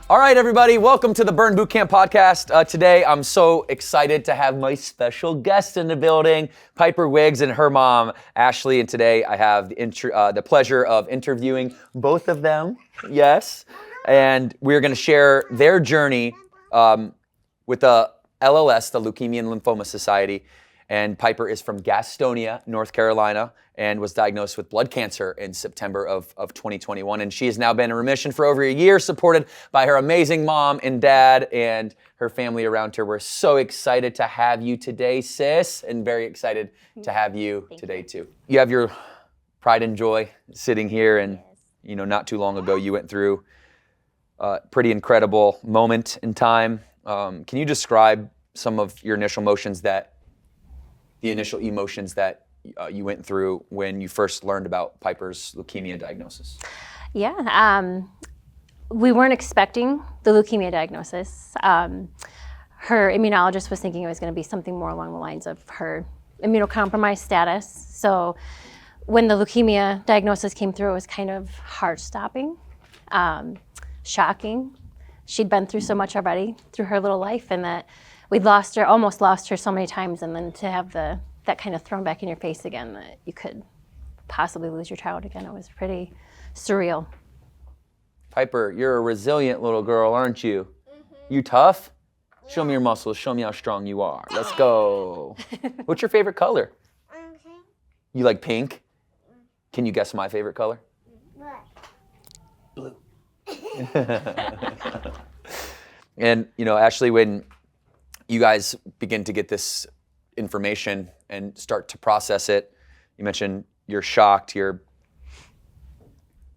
All right, everybody, welcome to the Burn Bootcamp podcast. Today, I'm so excited to have my special guest in the building, Piper Wiggs and her mom, Ashley. And today, I have the pleasure of interviewing both of them. Yes. And we're going to share their journey with the LLS, the Leukemia Lymphoma Society. And Piper is from Gastonia, North Carolina, and was diagnosed with blood cancer in September of 2021. And she has now been in remission for over a year, supported by her amazing mom and dad and her family around her. We're so excited to have you today, sis, and very excited to have you today, too. You have your pride and joy sitting here, and not too long ago, you went through a pretty incredible moment in time. Can you describe some of your initial emotions that you went through when you first learned about Piper's leukemia diagnosis? Yeah, we weren't expecting the leukemia diagnosis. Her immunologist was thinking it was going to be something more along the lines of her immunocompromised status. So when the leukemia diagnosis came through, it was kind of heart-stopping, shocking. She'd been through so much already through her little life, and that we'd almost lost her so many times, and then to have that kind of thrown back in your face again, that you could possibly lose your child again, it was pretty surreal. Piper, you're a resilient little girl, aren't you? Mm-hmm. You tough? Yeah. Show me your muscles, show me how strong you are. Let's go. What's your favorite color? Okay. You like pink? Can you guess my favorite color? What? Blue. And Ashley, when you guys begin to get this information and start to process it, you mentioned you're shocked,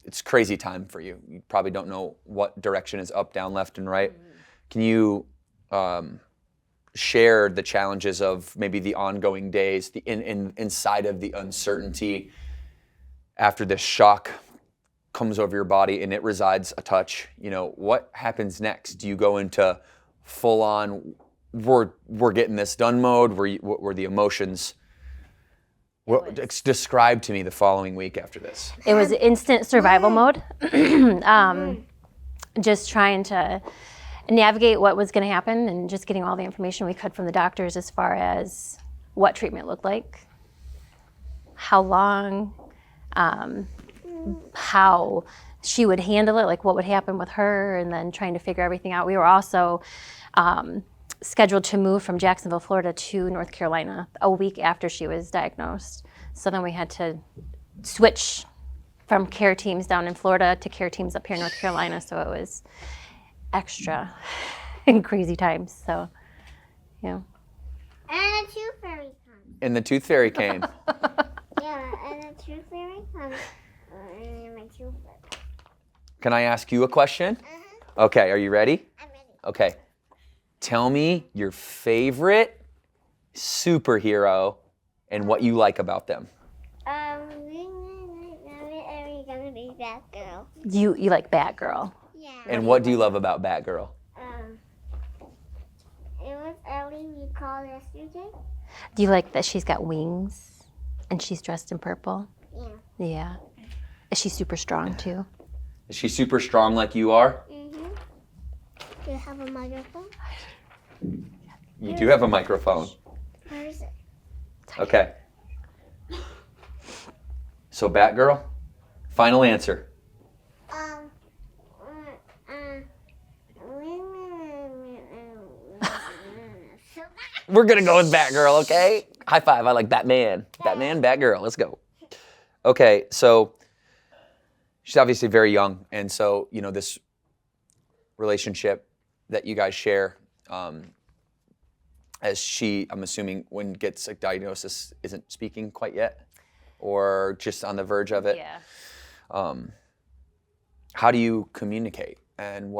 it's crazy time for you. You probably don't know what direction is up, down, left, and right. Mm-hmm. Can you share the challenges of maybe the ongoing days, inside of the uncertainty after this shock comes over your body and it resides a touch? What happens next? Do you go into full on, we're getting this done mode? Were the emotions? Describe to me the following week after this. It was instant survival mode. Just trying to navigate what was going to happen and just getting all the information we could from the doctors as far as what treatment looked like, how long, how she would handle it, like what would happen with her, and then trying to figure everything out. We were also scheduled to move from Jacksonville, Florida to North Carolina a week after she was diagnosed. So then we had to switch from care teams down in Florida to care teams up here in North Carolina. So it was extra and crazy times. So, yeah. And the tooth fairy comes. And the tooth fairy came. Yeah, and the tooth fairy comes. And my tooth fairy. Can I ask you a question? Uh-huh. Okay, are you ready? I'm ready. Okay. Tell me your favorite superhero and what you like about them. We're gonna be Batgirl. You like Batgirl? Yeah. And what do you love about Batgirl? It was early we called yesterday. Do you like that she's got wings and she's dressed in purple? Yeah. Yeah. Is she super strong too? Is she super strong like you are? Mm-hmm. Do you have a microphone? You do have a microphone. Where is it? Okay. So Batgirl, final answer. We're gonna go with Batgirl, okay? High five, I like Batman. Batman, Batgirl, let's go. Okay, so she's obviously very young, and so, this relationship that you guys share, as she, I'm assuming, when gets a diagnosis, isn't speaking quite yet, or just on the verge of it. Yeah. How do you communicate, and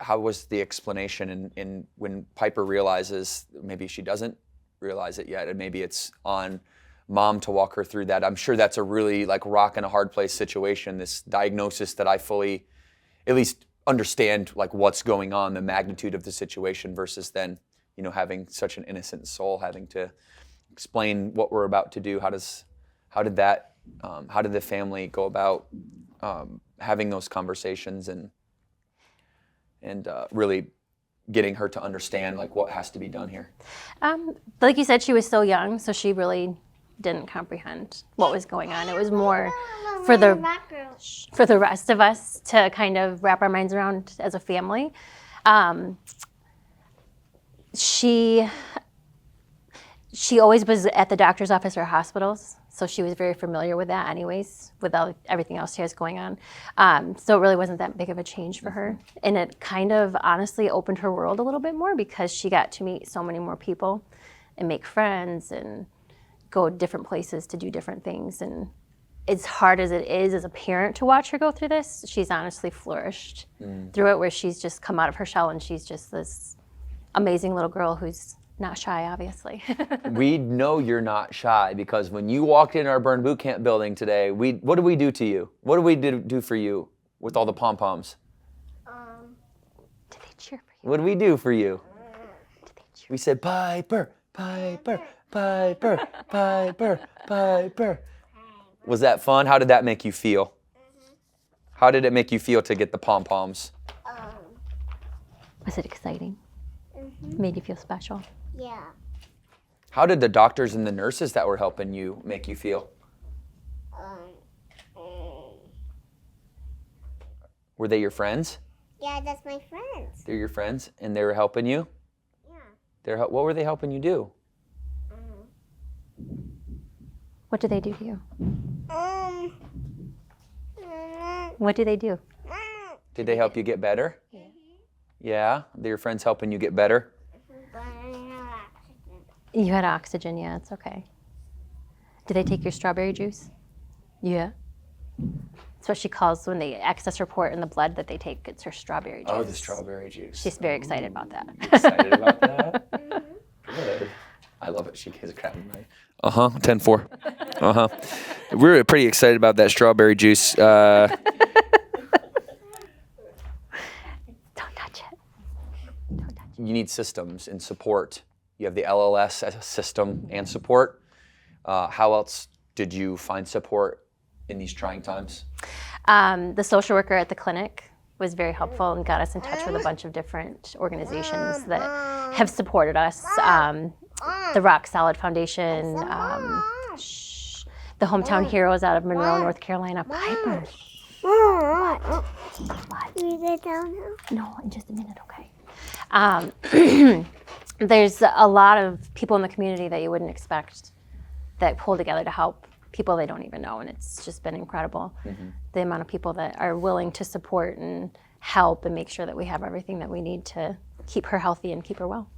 how was the explanation in when Piper realizes, maybe she doesn't realize it yet, and maybe it's on mom to walk her through that? I'm sure that's a really rock and a hard place situation, this diagnosis that I fully, at least understand what's going on, the magnitude of the situation, versus then, having such an innocent soul having to explain what we're about to do. How did the family go about having those conversations? And and really getting her to understand like what has to be done here? Like you said, she was so young, so she really didn't comprehend what was going on. It was more for the rest of us to kind of wrap our minds around as a family. She always was at the doctor's office or hospitals, so she was very familiar with that anyways, with everything else she has going on. So it really wasn't that big of a change for her. And it kind of honestly opened her world a little bit more because she got to meet so many more people and make friends and go different places to do different things. And as hard as it is as a parent to watch her go through this, she's honestly flourished through it, where she's just come out of her shell and she's just this amazing little girl who's not shy, obviously. We know you're not shy because when you walked in our Burn Boot Camp building today, what did we do to you? What did we do for you with all the pom-poms? Did they cheer for you? What did we do for you? Did they cheer? We said, Piper, Piper, Piper, Piper, Piper. Was that fun? How did that make you feel? How did it make you feel to get the pom-poms? Was it exciting? Made you feel special? Yeah. How did the doctors and the nurses that were helping you make you feel? Were they your friends? Yeah, that's my friends. They're your friends, and they were helping you? Yeah. What were they helping you do? What do they do to you? What do they do? Did they help you get better? Yeah? Are your friends helping you get better? But I have oxygen. You had oxygen, yeah, it's okay. Did they take your strawberry juice? Yeah. That's what she calls when the access report in the blood that they take, it's her strawberry juice. Oh, the strawberry juice. She's very excited about that. You excited about that? Good. I love it. She gives a crap in my... 10-4. We're pretty excited about that strawberry juice. Don't touch it. Don't touch it. You need systems and support. You have the LLS as a system and support. How else did you find support in these trying times? The social worker at the clinic was very helpful and got us in touch with a bunch of different organizations that have supported us. The Rock Solid Foundation, the Hometown Heroes out of Monroe, North Carolina. Piper. What? Can we get down now? No, in just a minute, okay. There's a lot of people in the community that you wouldn't expect that pull together to help people they don't even know, and it's just been incredible. The amount of people that are willing to support and help and make sure that we have everything that we need to keep her healthy and keep her well.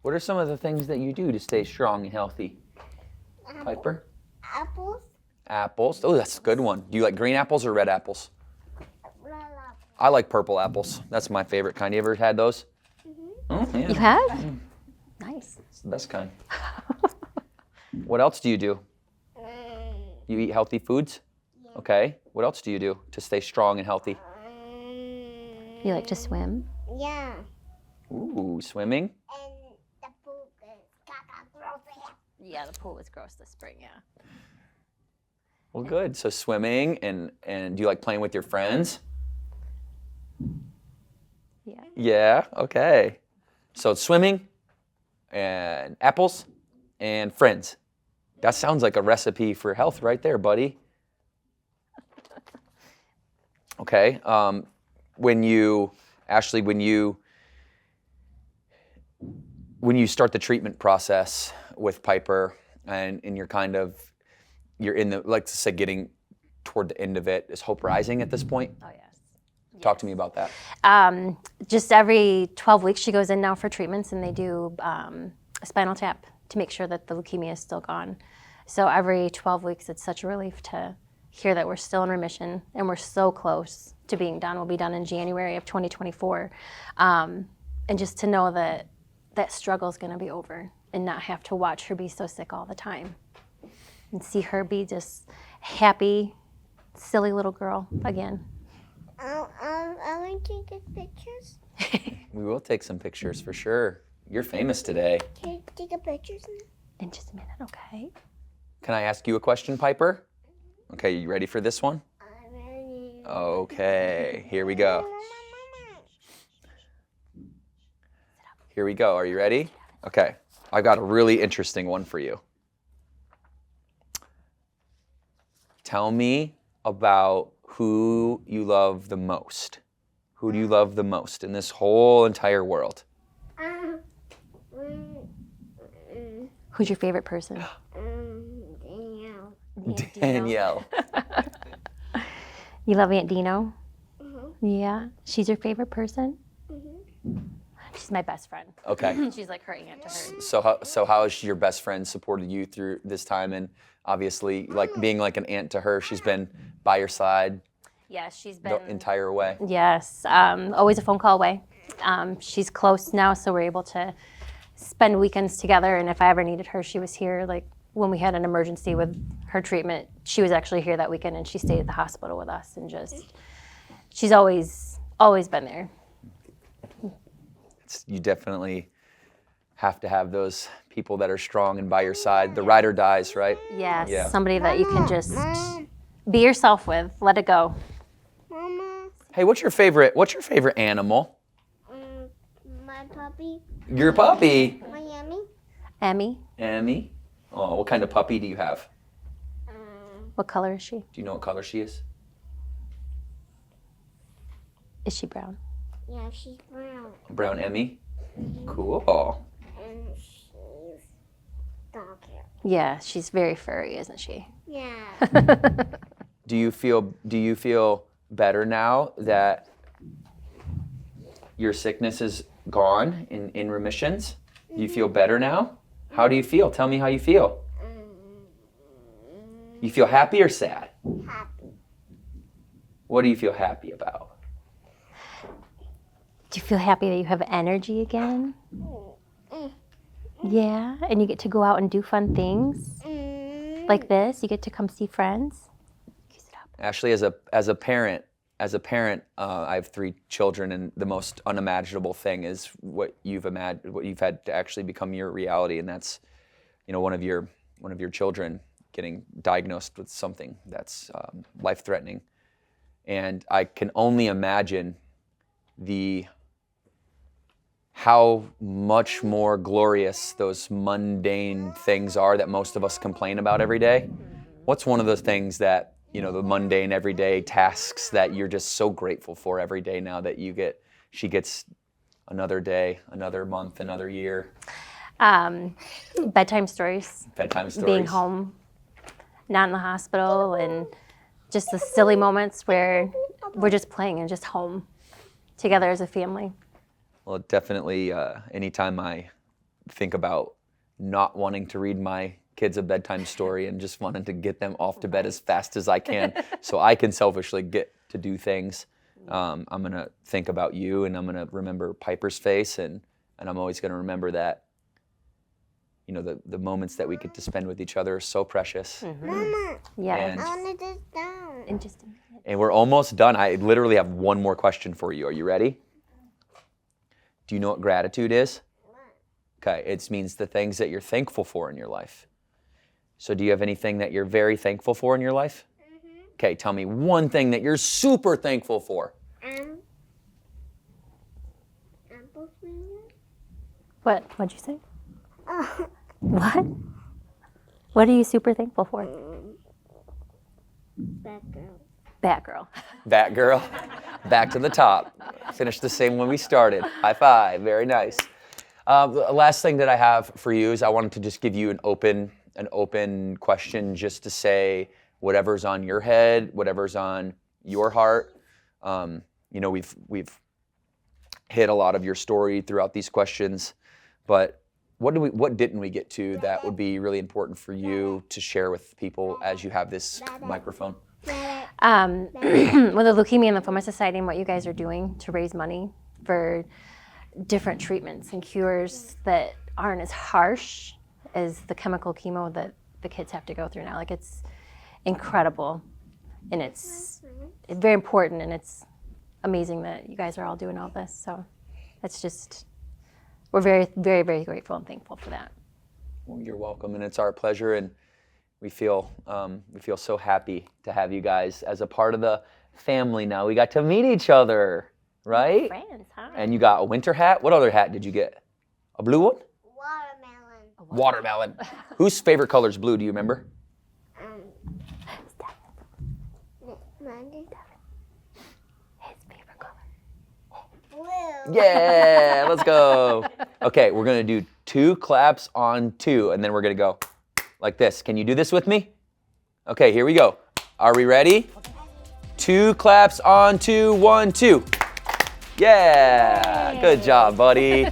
What are some of the things that you do to stay strong and healthy? Piper? Apples. Apples. Oh, that's a good one. Do you like green apples or red apples? Red apple. I like purple apples. That's my favorite kind. You ever had those? Oh, yeah. You have? Nice. It's the best kind. What else do you do? You eat healthy foods? Okay. What else do you do to stay strong and healthy? You like to swim? Yeah. Ooh, swimming? And the poop is gross. Yeah, the pool was gross this spring, yeah. Well, good. So swimming, and do you like playing with your friends? Yeah. Yeah, okay. So it's swimming, and apples, and friends. That sounds like a recipe for health right there, buddy. Okay. Ashley, when you start the treatment process with Piper, and you're in the, like to say, getting toward the end of it, is hope rising at this point? Oh, yes. Talk to me about that. Just every 12 weeks she goes in now for treatments, and they do a spinal tap to make sure that the leukemia is still gone. So every 12 weeks it's such a relief to hear that we're still in remission and we're so close to being done. We'll be done in January of 2024. And just to know that that struggle is going to be over and not have to watch her be so sick all the time and see her be just happy, silly little girl again. I want to take pictures. We will take some pictures for sure. You're famous today. Can you take a pictures now? In just a minute, okay? Can I ask you a question, Piper? Okay, you ready for this one? I'm ready. Okay, here we go. Here we go. Are you ready? Okay, I got a really interesting one for you. Tell me about who you love the most. Who do you love the most in this whole entire world? Who's your favorite person? Danielle. Danielle. You love Aunt Dino? Mm-hmm. Yeah. She's your favorite person? Mm-hmm. She's my best friend. Okay. She's like her aunt to her. So how has your best friend supported you through this time? And obviously, like being like an aunt to her, she's been by your side Yeah, she's the been. entire way. Yes, always a phone call away. She's close now, so we're able to spend weekends together. And if I ever needed her, she was here. Like when we had an emergency with her treatment, she was actually here that weekend, and she stayed at the hospital with us. And she's always been there. You definitely have to have those people that are strong and by your side. The ride or dies, right? Yes, Yeah. somebody that you can just be yourself with. Let it go. Mama, Hey, what's your favorite animal? my puppy, Your puppy. Miami. Emmy, Emmy. Oh, what kind of puppy do you have? what color is she? Do you know what color she is? Is she brown? Yeah, she's brown. Brown Emmy. Cool. And she's dog hair. Yeah, she's very furry, isn't she? Yeah. Do you feel better now that your sickness is gone in remissions? Do you feel better now? How do you feel? Tell me how you feel. You feel happy or sad? Happy. What do you feel happy about? Do you feel happy that you have energy again? Yeah, and you get to go out and do fun things like this. You get to come see friends. Ashley, as a parent, I have 3 children, and the most unimaginable thing is what you've had to actually become your reality, and that's, one of your children getting diagnosed with something that's life-threatening, and I can only imagine how much more glorious those mundane things are that most of us complain about every day. What's one of those things that, the mundane everyday tasks that you're just so grateful for every day now that she gets another day, another month, another year? Bedtime stories. Bedtime stories. Being home, not in the hospital, and just the silly moments where we're just playing and just home together as a family. Well, definitely, anytime I think about not wanting to read my kids a bedtime story and just wanting to get them off to bed as fast as I can so I can selfishly get to do things, I'm going to think about you, and I'm going to remember Piper's face, and I'm always going to remember that, the moments that we get to spend with each other are so precious. Mama, Yeah. And, I want to just down. In just a minute. and we're almost done. I literally have one more question for you. Are you ready? Do you know what gratitude is? Okay, it means the things that you're thankful for in your life. So do you have anything that you're very thankful for in your life? Okay, tell me one thing that you're super thankful for. Apple flavor? What'd you say? What? What are you super thankful for? Bad girl. Batgirl. Batgirl, back to the top. Finish the same when we started. High five, very nice. The last thing that I have for you is I wanted to just give you an open question, just to say whatever's on your head, whatever's on your heart. We've hit a lot of your story throughout these questions, but what didn't we get to that would be really important for you to share with people as you have this microphone? With the Leukemia Lymphoma Society and what you guys are doing to raise money for different treatments and cures that aren't as harsh as the chemical chemo that the kids have to go through now. Like, it's incredible, and it's very important, and it's amazing that you guys are all doing all this. So it's just, we're very, very, very grateful and thankful for that. Well, you're welcome, and it's our pleasure, and we feel so happy to have you guys as a part of the family now. We got to meet each other, right? Friends, huh? And you got a winter hat. What other hat did you get? A blue one? Watermelon. Watermelon. Whose favorite color is blue? Do you remember? Mine. His favorite color. Blue. Yeah, let's go. Okay, we're gonna do 2 claps on 2, and then we're gonna go like this. Can you do this with me? Okay, here we go. Are we ready? 2 claps on 2, 1, 2. Yeah, good job, buddy.